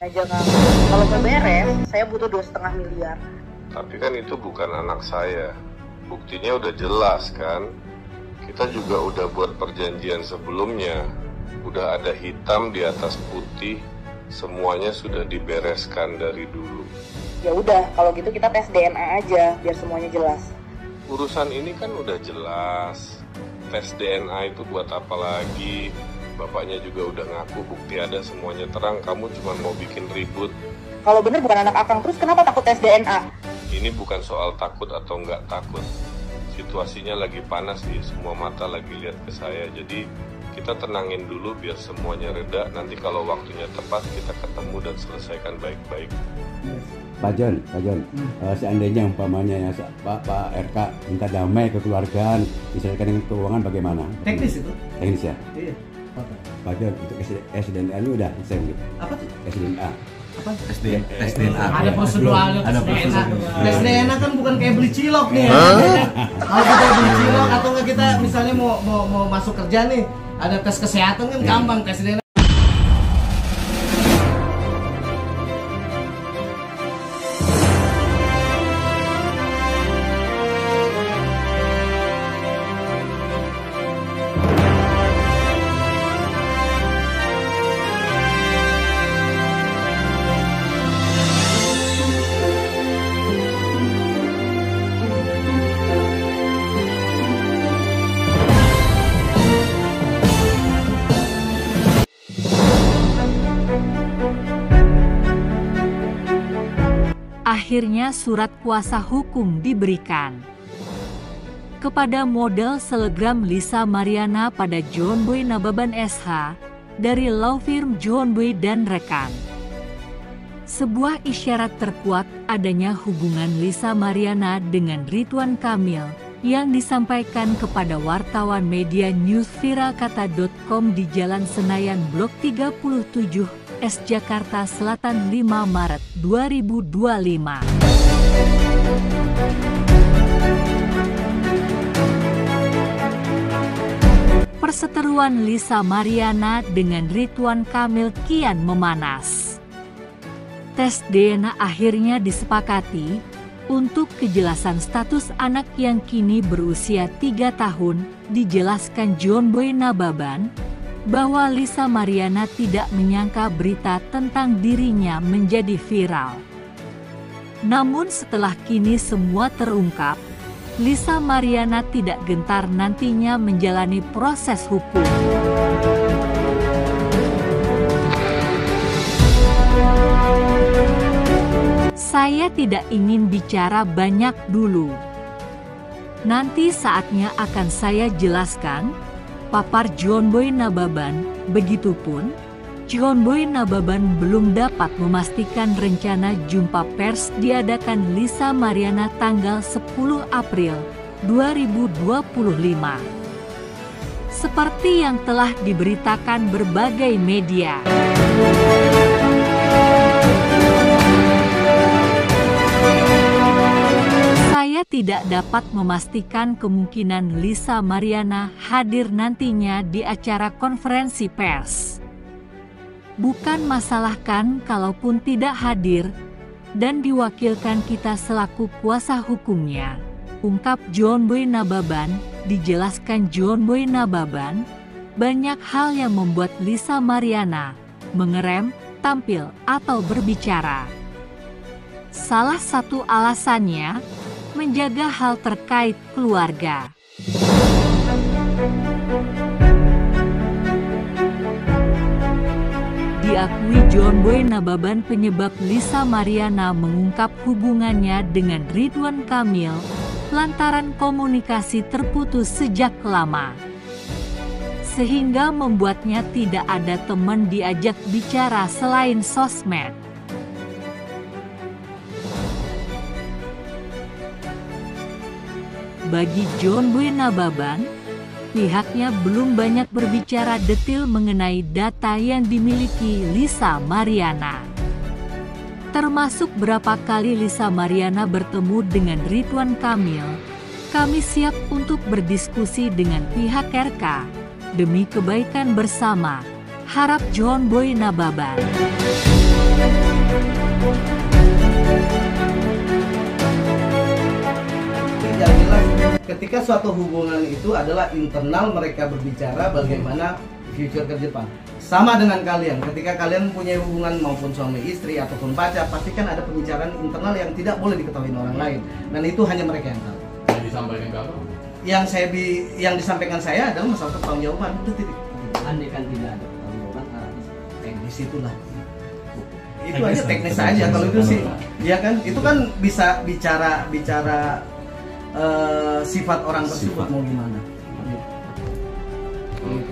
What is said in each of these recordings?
aja Kang. Kalau nggak beres, saya butuh 2,5 miliar. Tapi kan itu bukan anak saya. Buktinya udah jelas kan. Kita juga udah buat perjanjian sebelumnya. Udah ada hitam di atas putih. Semuanya sudah dibereskan dari dulu. Ya udah, kalau gitu kita tes DNA aja biar semuanya jelas. Urusan ini kan udah jelas. Tes DNA itu buat apa lagi? Bapaknya juga udah ngaku bukti ada, semuanya terang. Kamu cuma mau bikin ribut. Kalau bener bukan anak Akang, terus kenapa takut tes DNA? Ini bukan soal takut atau nggak takut. Situasinya lagi panas nih, semua mata lagi lihat ke saya. Jadi kita tenangin dulu biar semuanya reda. Nanti kalau waktunya tepat kita ketemu dan selesaikan baik-baik. Pak John, seandainya umpamanya ya Pak RK minta damai kekeluargaan, diselesaikan dengan keuangan bagaimana? Teknis itu? Teknis ya? Iya. Pak John, untuk SDNA ini udah bisa gitu? Apa tuh? SDNA. Apa? SDNA. Ada prosedur, ada prosedur. Tes DNA kan bukan kayak beli cilok nih ya. Kalau kita beli cilok atau nggak kita misalnya mau masuk kerja nih, ada tes kesehatan kan gampang, tes DNA. Akhirnya surat kuasa hukum diberikan kepada model selegram Lisa Mariana pada John Boy Nababan SH dari law firm John Boy dan rekan. Sebuah isyarat terkuat adanya hubungan Lisa Mariana dengan Ridwan Kamil yang disampaikan kepada wartawan media newsviralkata.com di Jalan Senayan Blok 37 S Jakarta Selatan 5 Maret 2025. Perseteruan Lisa Mariana dengan Ridwan Kamil kian memanas. Tes DNA akhirnya disepakati untuk kejelasan status anak yang kini berusia 3 tahun, dijelaskan John Boy Nababan bahwa Lisa Mariana tidak menyangka berita tentang dirinya menjadi viral. Namun setelah kini semua terungkap, Lisa Mariana tidak gentar nantinya menjalani proses hukum. Saya tidak ingin bicara banyak dulu. Nanti saatnya akan saya jelaskan, papar John Boy Nababan. Begitupun, John Boy Nababan belum dapat memastikan rencana jumpa pers diadakan Lisa Mariana tanggal 10 April 2025. Seperti yang telah diberitakan berbagai media. Saya tidak dapat memastikan kemungkinan Lisa Mariana hadir nantinya di acara konferensi pers. Bukan masalah kan kalaupun tidak hadir dan diwakilkan kita selaku kuasa hukumnya, ungkap John Boy Nababan. Dijelaskan John Boy Nababan, banyak hal yang membuat Lisa Mariana mengerem, tampil, atau berbicara. Salah satu alasannya menjaga hal terkait keluarga. Diakui John Boy Nababan penyebab Lisa Mariana mengungkap hubungannya dengan Ridwan Kamil lantaran komunikasi terputus sejak lama. Sehingga membuatnya tidak ada teman diajak bicara selain sosmed. Bagi John Boy Nababan, pihaknya belum banyak berbicara detail mengenai data yang dimiliki Lisa Mariana. Termasuk berapa kali Lisa Mariana bertemu dengan Ridwan Kamil. Kami siap untuk berdiskusi dengan pihak RK demi kebaikan bersama, harap John Boy Nababan. ketika suatu hubungan itu adalah internal, mereka berbicara bagaimana future ke depan. Sama dengan kalian, ketika kalian punya hubungan maupun suami istri ataupun pacar, pasti kan ada pembicaraan internal yang tidak boleh diketahui orang lain, dan itu hanya mereka yang tahu. Yang disampaikan ke apa? Yang disampaikan saya adalah masalah pertanggungjawaban. Udah titik. Andai kan tidak ada pertanggungjawaban, Teknis itulah. Itu aja teknis aja kalau itu sih. Ya kan, itu kan bisa bicara sifat orang tersebut mau gimana.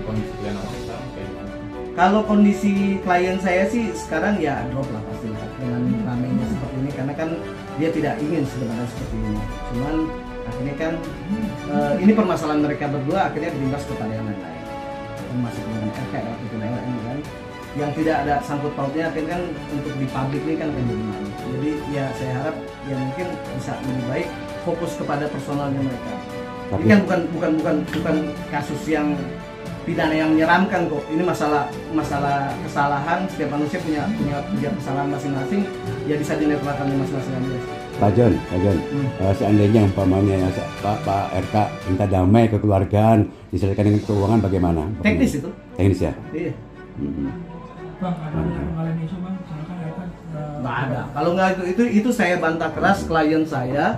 Kondisi klien apa sekarang kayak gimana? Kalau kondisi klien saya sih sekarang ya drop lah pasti dengan ramainya seperti ini, karena kan dia tidak ingin sebenarnya seperti ini. Cuman akhirnya kan ini permasalahan mereka berdua akhirnya berimbas kepada yang lain, termasuk dengan RKR atau lain-lain kan, yang tidak ada sangkut pautnya akhirnya kan untuk di publik ini kan jadi malu. Jadi ya saya harap ya mungkin bisa lebih baik fokus kepada personalnya mereka. Ini kan bukan kasus yang pidana yang menyeramkan kok. Ini masalah kesalahan, setiap manusia punya kesalahan masing-masing, ya bisa dinetralkan masing-masing aja. Pak John, seandainya umpamanya Pak RK minta damai kekeluargaan, diselesaikan dengan keuangan bagaimana? Teknis itu. Teknis ya? Iya. Bang, ada kemarin isu bang, silakan RK. Nggak ada. Kalau nggak itu saya bantah keras klien saya.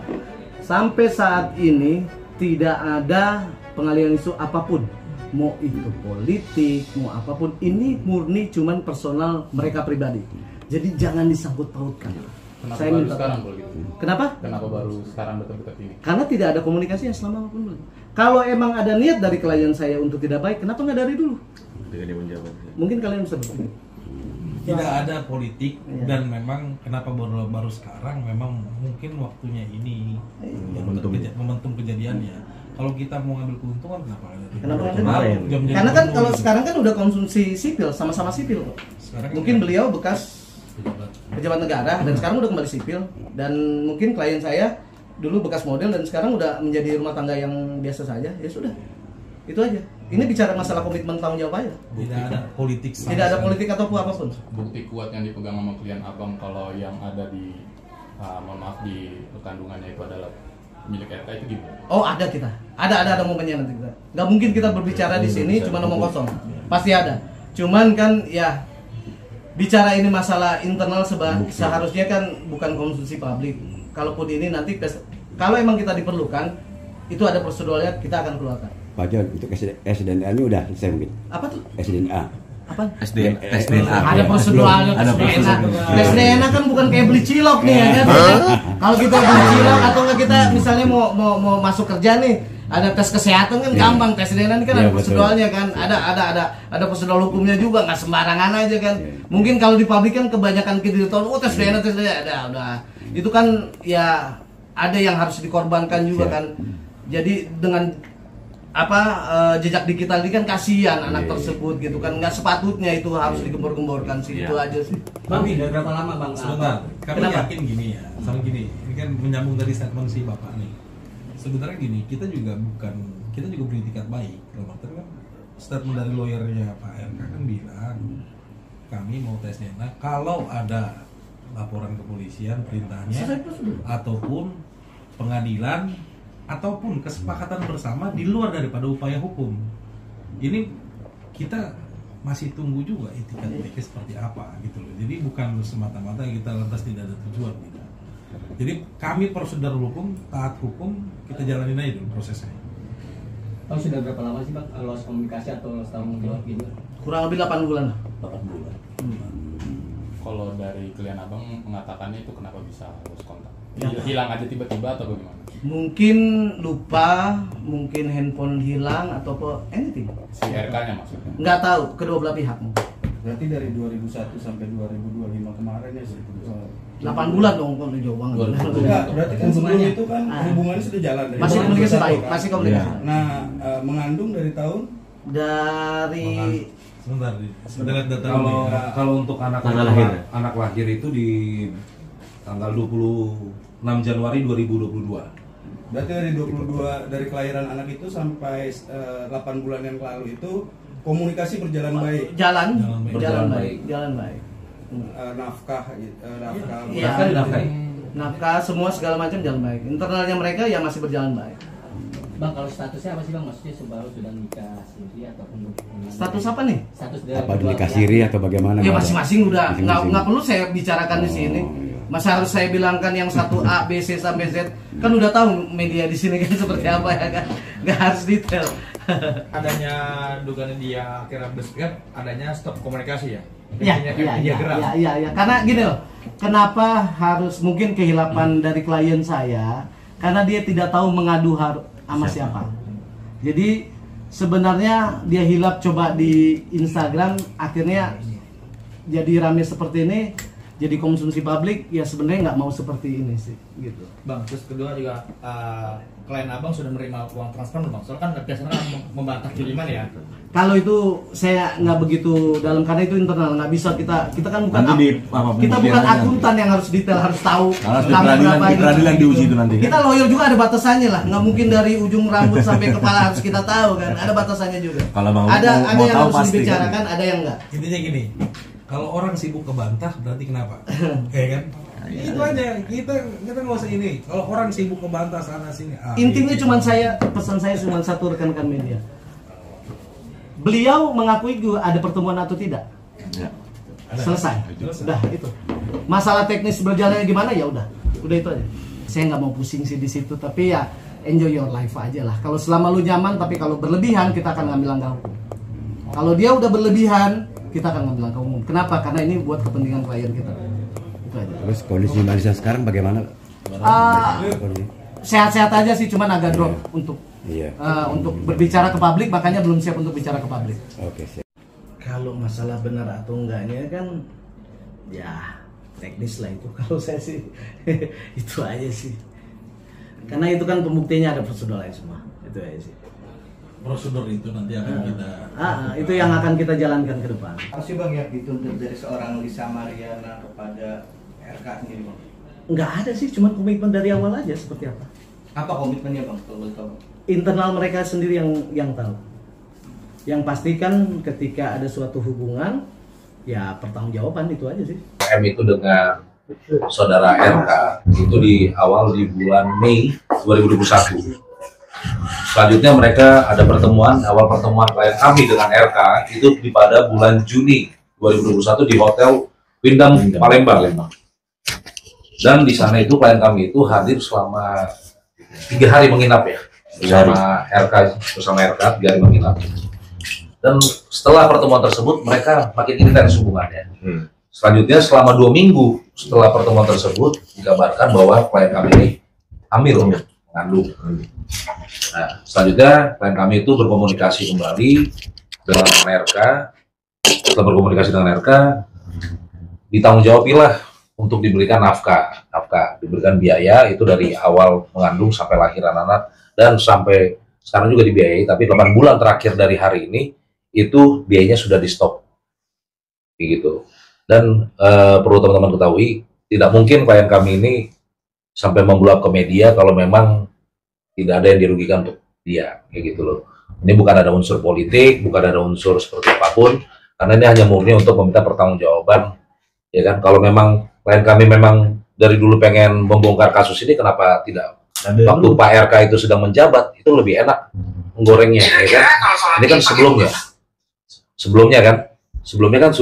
Sampai saat ini tidak ada pengalihan isu apapun, mau itu politik, mau apapun, ini murni cuman personal mereka pribadi. Jadi jangan disangkut pautkan. Kenapa Saya baru minta sekarang kalau gitu? Kenapa? Kenapa baru sekarang dekat-dekat ini? Karena tidak ada komunikasi yang selama apapun. Kalau emang ada niat dari klien saya untuk tidak baik, kenapa nggak dari dulu? Mungkin kalian bisa berpikir. Tidak ada politik dan memang kenapa baru sekarang, memang mungkin waktunya ini momentum kejadiannya. Kalau kita mau ngambil keuntungan kenapa kemarin? Karena kan kalau sekarang kan udah konsumsi sipil, sama-sama sipil kok. Mungkin beliau bekas pejabat negara dan sekarang udah kembali sipil, dan mungkin klien saya dulu bekas model dan sekarang udah menjadi rumah tangga yang biasa saja. Ya sudah, itu aja. Ini bicara masalah komitmen tanggung jawab aja. Tidak ada politik. Tidak ada politik ataupun apapun. Bukti kuat yang dipegang sama klien abang kalau yang ada di mohon maaf di kandungannya itu adalah milik RK itu gimana? Oh ada kita, ada momennya nanti kita. Gak mungkin kita berbicara di sini cuma ngomong kosong, pasti ada. Cuman kan ya bicara ini masalah internal seharusnya kan bukan konsumsi publik. Kalaupun ini nanti kalau emang kita diperlukan, itu ada prosedurnya kita akan keluarkan. Pak John, untuk SDNA ini udah selesai mungkin? Apa tuh? SDNA. Apa? SDNA. Ada prosedurnya. SDNA kan bukan kayak beli cilok nih ya kan? Kalau kita beli cilok atau nggak kita misalnya mau masuk kerja nih, ada tes kesehatan kan gampang, tes SDNA ini kan ada prosedurnya kan, ada prosedur hukumnya juga, nggak sembarangan aja kan. Mungkin kalau di pabrik kan kebanyakan kita tahu, tes SDNA ada udah. Itu kan ya ada yang harus dikorbankan juga kan. Jadi dengan jejak digital ini kan kasihan anak tersebut gitu kan, nggak sepatutnya itu harus digembor-gemborkan sih. Itu aja sih. Bang, udah berapa lama bang? Sebentar, kami yakin gini ya, sama gini, ini kan menyambung dari statement si bapak nih. Sebenarnya gini, kita juga beritikat baik. Kalau kan statement dari lawyernya Pak RK kan bilang kami mau tes DNA kalau ada laporan kepolisian perintahnya ataupun pengadilan ataupun kesepakatan bersama di luar daripada upaya hukum. Ini kita masih tunggu juga etikat baiknya seperti apa gitu loh. Jadi bukan semata-mata kita lantas tidak ada tujuan gitu. Jadi kami prosedur hukum, taat hukum, kita jalanin aja dulu prosesnya. Bang, sudah berapa lama sih bang loss komunikasi atau loss tanggung jawab gitu? Kurang lebih 8 bulan lah. 8 bulan. Kalau dari klien abang mengatakannya itu kenapa bisa lost kontak? Hilang aja tiba-tiba atau bagaimana? Mungkin lupa, mungkin handphone hilang atau anything. Si RK-nya maksudnya? Nggak tahu, kedua belah pihak. Berarti dari 2001 sampai 2025 kemarin ya sih. 8 bulan dong, kok jauh banget. Enggak, berarti kan sebelum itu kan hubungannya sudah jalan dari masih komunikasi baik, masih komunikasi. Nah, mengandung dari tahun sebentar data kalau untuk anak lahir itu di tanggal 26 Januari 2022. Berarti dari kelahiran anak itu sampai 8 bulan yang lalu itu komunikasi berjalan baik. Jalan baik. Nafkah semua segala macam jalan baik. Internalnya mereka ya masih berjalan baik. Bang, kalau statusnya apa sih bang? Maksudnya sudah nikah siri ataupun Status apa nih? Status Apa nikah siri atau bagaimana? Ya masing-masing udah Masing-masing. nggak perlu saya bicarakan di sini. Masa harus saya bilangkan yang satu A, B, C sampai Z? Kan udah tahu media di sini kan seperti apa ya kan? Nggak harus detail. Adanya dugaan dia akhirnya kan adanya stop komunikasi ya. Iya. Karena gini loh, kenapa harus mungkin kehilapan dari klien saya? Karena dia tidak tahu mengadu sama siapa. Jadi sebenarnya dia hilap coba di Instagram, akhirnya jadi rame seperti ini, jadi konsumsi publik. Ya sebenarnya nggak mau seperti ini sih, gitu. Bang, terus kedua juga klien abang sudah menerima uang transfer bang. Soalnya kan biasanya membantah kiriman ya. Kalau itu saya nggak begitu dalam, karena itu internal, nggak bisa kita kan bukan kita bukan akuntan yang harus detail, harus tahu peradilan diuji itu nanti. Kita lawyer juga ada batasannya lah, nggak mungkin dari ujung rambut sampai kepala harus kita tahu kan, ada batasannya juga. Kalau ada mau yang tahu harus pasti, dibicarakan, kan? ada yang nggak. Intinya gini, kalau orang sibuk kebantah berarti kenapa? Ya kan? Itu aja, kita nggak usah ini. Kalau orang sibuk kebantah sana sini. Intinya cuma pesan saya cuma satu, rekan-rekan media. Beliau mengakui juga ada pertemuan atau tidak? Ya. Selesai. Udah itu. Masalah teknis berjalannya gimana ya udah itu aja. Saya nggak mau pusing sih di situ, tapi ya enjoy your life aja lah. Kalau selama lu nyaman, tapi kalau berlebihan kita akan ngambil langkah hukum. Kalau dia udah berlebihan, kita akan ngambil langkah hukum. Kenapa? Karena ini buat kepentingan klien kita. Itu aja. Terus kondisi Marisa sekarang bagaimana? Sehat-sehat aja sih, cuman agak drop untuk Iya. Untuk berbicara ke publik, makanya belum siap untuk bicara ke publik. Oke, siap. Kalau masalah benar atau enggaknya kan ya teknis lah itu. Kalau saya sih itu aja sih. Karena itu kan pembuktiannya ada prosedur lain semua. Itu aja sih. Prosedur itu nanti akan kita itu yang akan kita jalankan ke depan. Apa sih bang yang dituntut dari seorang Lisa Mariana kepada RK sendiri bang? Nggak ada sih, cuma komitmen dari awal aja seperti apa. Apa komitmennya bang kalau boleh tahu? Internal mereka sendiri yang tahu. Yang pastikan ketika ada suatu hubungan, ya pertanggungjawaban, itu aja sih. M itu dengan saudara RK itu di awal di bulan Mei 2021. Selanjutnya mereka ada awal pertemuan klien kami dengan RK itu pada bulan Juni 2021 di Hotel Windham Palembang. Dan di sana itu klien kami itu hadir selama 3 hari menginap ya. Bersama RK 3 hari menginap. Dan setelah pertemuan tersebut mereka makin intens hubungannya. Selanjutnya selama 2 minggu setelah pertemuan tersebut dikabarkan bahwa klien kami ini hamil, mengandung. Nah, selanjutnya klien kami itu berkomunikasi kembali dengan RK. Setelah berkomunikasi dengan RK, ditanggungjawablah untuk diberikan nafkah, diberikan biaya itu dari awal mengandung sampai lahiran anak. Dan sampai sekarang juga dibiayai, tapi 8 bulan terakhir dari hari ini itu biayanya sudah di stop gitu. Dan perlu teman-teman ketahui, tidak mungkin klien kami ini sampai membluap ke media kalau memang tidak ada yang dirugikan untuk dia, kayak gitu loh. Ini bukan ada unsur politik, bukan ada unsur seperti apapun, karena ini hanya murni untuk meminta pertanggungjawaban, ya kan. Kalau memang klien kami memang dari dulu pengen membongkar kasus ini, kenapa tidak waktu Pak RK itu sedang menjabat, itu lebih enak menggorengnya, ya kan. Ini kan sebelumnya kan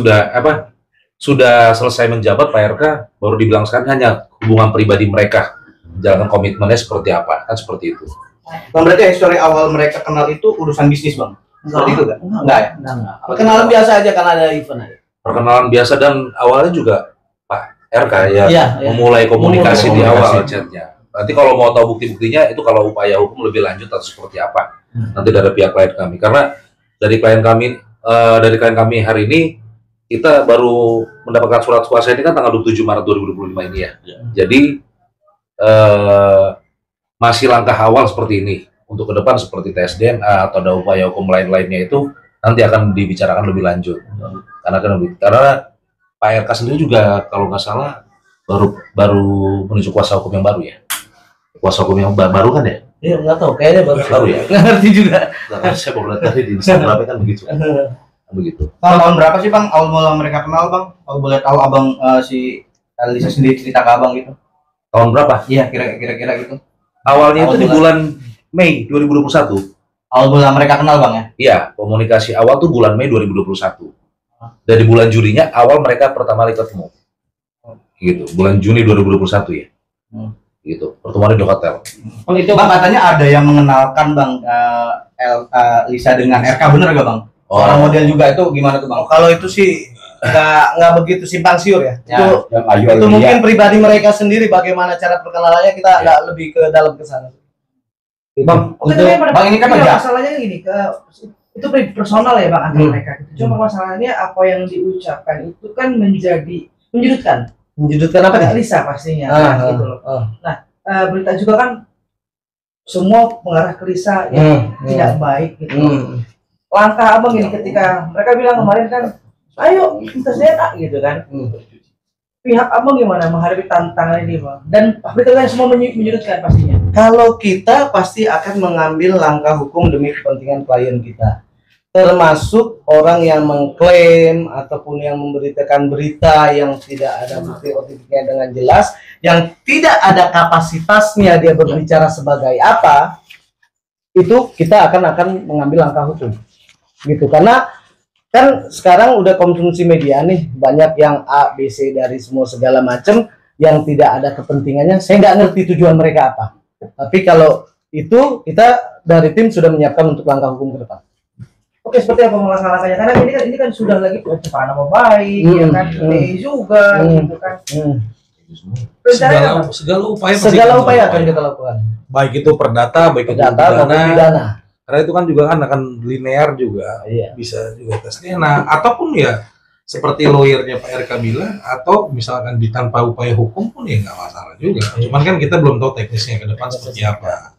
sudah selesai menjabat Pak RK, baru dibilang sekarang hanya hubungan pribadi mereka, jalankan komitmennya seperti apa, kan seperti itu. Bang, berarti histori awal mereka kenal itu urusan bisnis bang? Seperti itu kan? Enggak ya? Enggak. Perkenalan biasa aja karena ada event aja. Perkenalan biasa, dan awalnya juga Pak RK memulai komunikasi di awal chatnya. Nanti kalau mau tahu bukti-buktinya itu kalau upaya hukum lebih lanjut atau seperti apa nanti dari pihak klien kami, karena dari klien kami hari ini kita baru mendapatkan surat kuasa ini kan tanggal 27 Maret 2025 ini ya. Jadi masih langkah awal seperti ini. Untuk ke depan seperti tes DNA atau ada upaya hukum lainnya itu nanti akan dibicarakan lebih lanjut. Karena Pak RK sendiri juga kalau nggak salah baru menunjuk kuasa hukum yang baru ya. Kuasa hukum yang baru kan ya? Iya, nggak tahu, kayaknya baru ya. Nggak ngerti juga. Nah, saya baru lihat tadi di Instagram kan begitu. Begitu. Tahun berapa sih bang awal mula mereka kenal bang? Kalau boleh tahu abang si Lisa sendiri cerita ke abang gitu. Tahun berapa? Iya, kira-kira gitu. Awalnya itu di bulan Mei 2021. Awal bulan mereka kenal bang ya? Iya, komunikasi awal tuh bulan Mei 2021. Dari bulan Julinya awal mereka pertama kali ketemu. Gitu, bulan Juni 2021 ya. Gitu, pertemuan di hotel. Oh itu bang, katanya ada yang mengenalkan bang Lisa dengan RK, bener gak bang? Orang model juga itu gimana tuh bang? Kalau itu sih nggak begitu simpang siur ya. Itu mungkin pribadi mereka sendiri bagaimana cara perkenalannya, kita nggak lebih ke dalam ke sana. Bang, bang ini kan masalahnya gini, itu personal ya bang antara mereka. Cuma masalahnya apa yang diucapkan itu kan menjudutkan. Menjudutkan apa nih? Lisa pastinya, gitu loh. Nah, berita juga kan semua mengarah ke Lisa yang tidak baik gitu. Langkah abang ini ketika mereka bilang kemarin kan, ayo kita DNA gitu kan. Pihak abang gimana menghadapi tantangan ini bang? Dan berita semua menyudutkan pastinya. Kalau kita pasti akan mengambil langkah hukum demi kepentingan klien kita. Termasuk orang yang mengklaim ataupun yang memberitakan berita yang tidak ada bukti otentiknya dengan jelas, yang tidak ada kapasitasnya dia berbicara sebagai apa, itu kita akan mengambil langkah hukum gitu. Karena kan sekarang udah konsumsi media nih, banyak yang A, B, C dari semua segala macam yang tidak ada kepentingannya. Saya nggak ngerti tujuan mereka apa, tapi kalau itu kita dari tim sudah menyiapkan untuk langkah hukum ke depan. Oke, seperti apa langkah-langkahnya? Karena ini kan sudah lagi pencemaran nama baik, ya kan, juga, gitu kan. Segala upaya akan kita lakukan. Baik itu perdata, baik itu pidana. Karena itu kan juga kan akan linear juga, bisa juga tes DNA, ataupun ya seperti lawyernya Pak RK bilang, atau misalkan tanpa upaya hukum pun ya nggak masalah juga. Cuman kan kita belum tahu teknisnya ke depan seperti apa.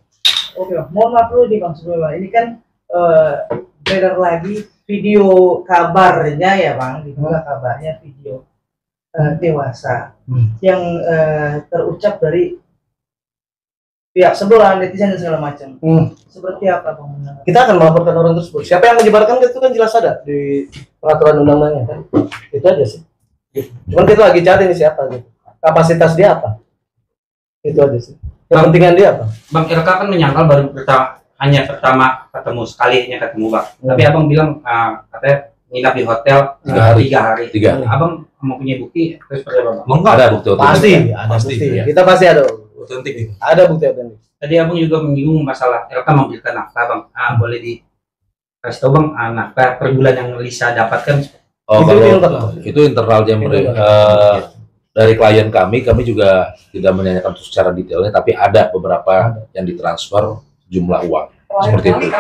Oke, mohon maaf dulu nih bang sebelumnya. Ini kan beredar lagi video kabarnya ya bang, dibuka kabarnya video dewasa yang terucap dari pihak sebelah, netizen dan segala macam. Seperti apa bang? Kita akan melaporkan orang tersebut. Siapa yang menyebarkan itu kan jelas ada di peraturan undang-undangnya kan. Itu aja sih. Cuman kita lagi cari nih siapa gitu. Kapasitas dia apa? Itu aja sih. Kepentingan dia apa? Bang RK kan menyangkal baru hanya pertama ketemu sekali ketemu bang. Tapi abang bilang katanya nginap di hotel 3 hari. Abang mau punya bukti terus seperti apa bang? Enggak ada bukti otentik. Pasti ada bukti. Kita pasti ada otentik. Ada bukti otentik. Tadi abang juga menyinggung masalah RK memberikan nafkah bang. Boleh dikasih tahu bang nafkah per bulan yang Lisa dapatkan? Oh, itu internal jam dari klien kami juga tidak menanyakan secara detailnya, tapi ada beberapa yang ditransfer jumlah uang seperti itu.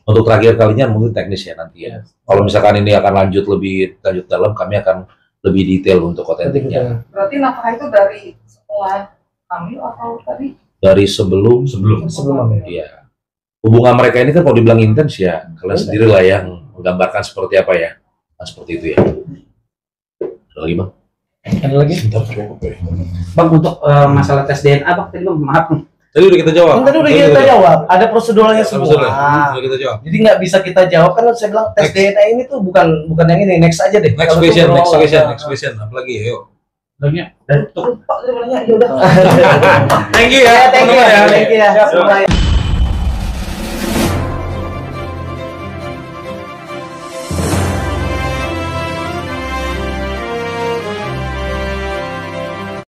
Untuk terakhir kalinya mungkin teknis ya nanti ya. Kalau misalkan ini akan lanjut dalam, kami akan lebih detail untuk otentiknya. Berarti nafkah itu dari setelah hamil atau tadi? Dari sebelum iya. Hubungan mereka ini kan kalau dibilang intens ya, kalian sendiri lah yang menggambarkan seperti apa ya. Nah, seperti itu ya. Ada lagi bang? Ada lagi? Bang untuk masalah tes DNA bang tadi bang maaf. Tadi udah kita jawab. Tadi udah kita jawab. Ada prosedurnya semua. Udah kita jawab. Jadi nggak bisa kita jawab kan saya bilang tes DNA ini tuh bukan yang ini. Next aja deh. Next question. Apalagi ayo. Lagi ya. Dan lupa sebenarnya ya udah. Thank you ya. Thank you ya.